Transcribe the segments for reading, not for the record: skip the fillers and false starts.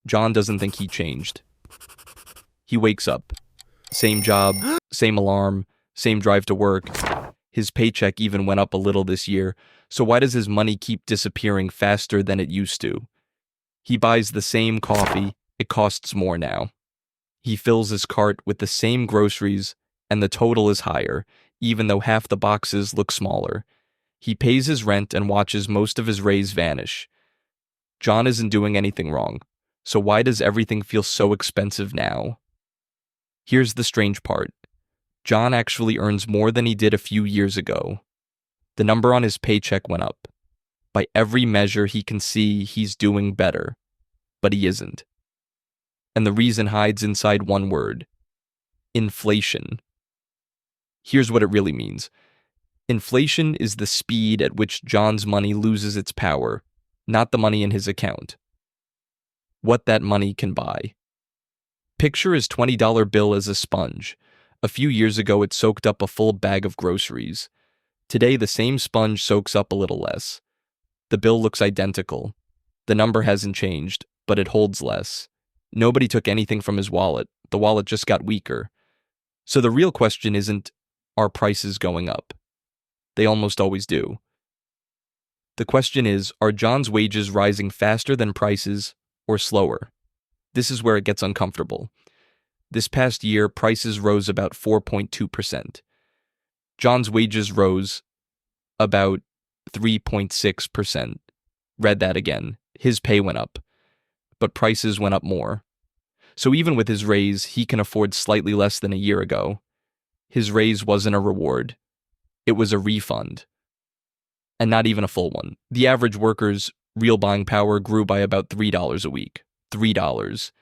John doesn't think he changed. He wakes up. Same job, same alarm, same drive to work. His paycheck even went up a little this year, so why does his money keep disappearing faster than it used to? He buys the same coffee, it costs more now. He fills his cart with the same groceries, and the total is higher, even though half the boxes look smaller. He pays his rent and watches most of his raise vanish. John isn't doing anything wrong, so why does everything feel so expensive now? Here's the strange part. John actually earns more than he did a few years ago. The number on his paycheck went up. By every measure he can see, he's doing better. But he isn't. And the reason hides inside one word: inflation. Here's what it really means. Inflation is the speed at which John's money loses its power, not the money in his account. What that money can buy. Picture his $20 bill as a sponge. A few years ago, it soaked up a full bag of groceries. Today, the same sponge soaks up a little less. The bill looks identical. The number hasn't changed, but it holds less. Nobody took anything from his wallet. The wallet just got weaker. So the real question isn't, are prices going up? They almost always do. The question is, are John's wages rising faster than prices or slower? This is where it gets uncomfortable. This past year, prices rose about 4.2%. John's wages rose about 3.6%. Read that again. His pay went up, but prices went up more. So even with his raise, he can afford slightly less than a year ago. His raise wasn't a reward. It was a refund. And not even a full one. The average worker's real buying power grew by about $3 a week. $3.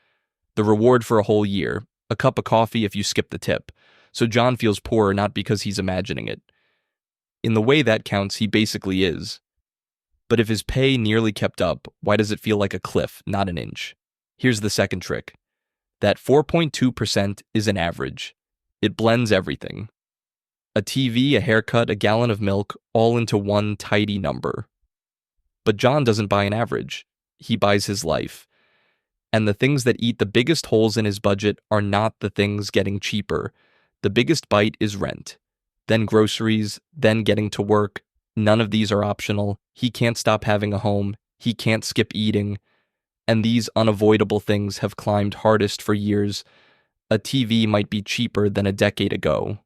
The reward for a whole year. A cup of coffee if you skip the tip. So John feels poorer not because he's imagining it. In the way that counts, he basically is. But if his pay nearly kept up, why does it feel like a cliff, not an inch? Here's the second trick. That 4.2% is an average. It blends everything. A TV, a haircut, a gallon of milk, all into one tidy number. But John doesn't buy an average. He buys his life. And the things that eat the biggest holes in his budget are not the things getting cheaper. The biggest bite is rent. Then groceries, then getting to work. None of these are optional. He can't stop having a home. He can't skip eating. And these unavoidable things have climbed hardest for years. A TV might be cheaper than a decade ago.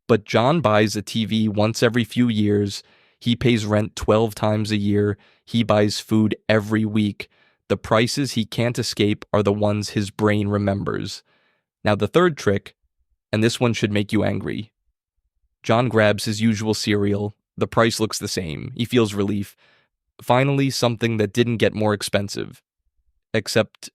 But John buys a TV once every few years. He pays rent 12 times a year. He buys food every week. The prices he can't escape are the ones his brain remembers. Now the third trick, and this one should make you angry. John grabs his usual cereal. The price looks the same. He feels relief. Finally, something that didn't get more expensive. Except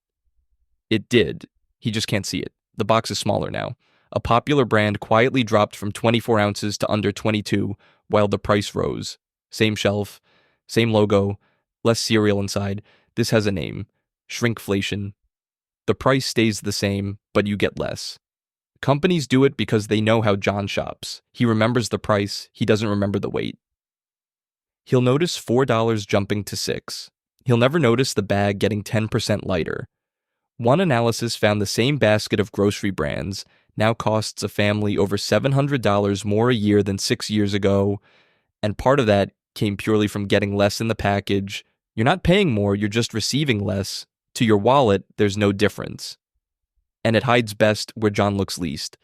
it did. He just can't see it. The box is smaller now. A popular brand quietly dropped from 24 ounces to under 22 while the price rose. Same shelf, same logo, less cereal inside. This has a name. Shrinkflation. The price stays the same, but you get less. Companies do it because they know how John shops. He remembers the price, he doesn't remember the weight. He'll notice $4 jumping to $6. He'll never notice the bag getting 10% lighter. One analysis found the same basket of grocery brands now costs a family over $700 more a year than 6 years ago, and part of that came purely from getting less in the package. You're not paying more, you're just receiving less. To your wallet, there's no difference. And it hides best where John looks least.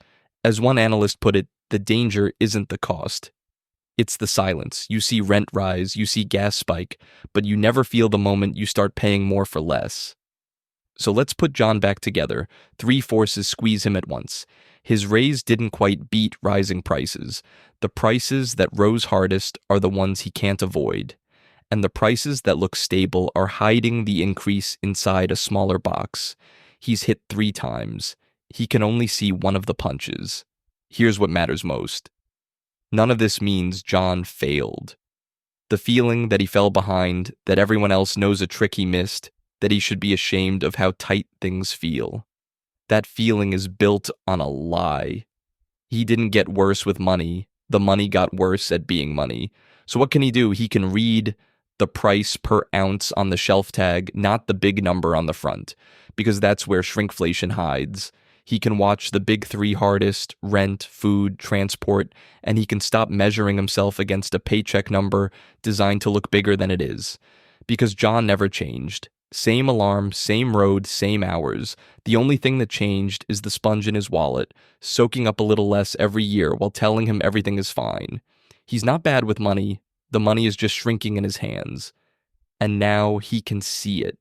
As one analyst put it, the danger isn't the cost. It's the silence. You see rent rise, you see gas spike, but you never feel the moment you start paying more for less. So let's put John back together. 3 forces squeeze him at once. His raise didn't quite beat rising prices. The prices that rose hardest are the ones he can't avoid. And the prices that look stable are hiding the increase inside a smaller box. He's hit 3 times. He can only see one of the punches. Here's what matters most. None of this means John failed. The feeling that he fell behind, that everyone else knows a trick he missed, that he should be ashamed of how tight things feel. That feeling is built on a lie. He didn't get worse with money. The money got worse at being money. So what can he do? He can read the price per ounce on the shelf tag, not the big number on the front, because that's where shrinkflation hides. He can watch the big three hardest: rent, food, transport, and he can stop measuring himself against a paycheck number designed to look bigger than it is. Because John never changed. Same alarm, same road, same hours. The only thing that changed is the sponge in his wallet, soaking up a little less every year while telling him everything is fine. He's not bad with money. The money is just shrinking in his hands. And now he can see it.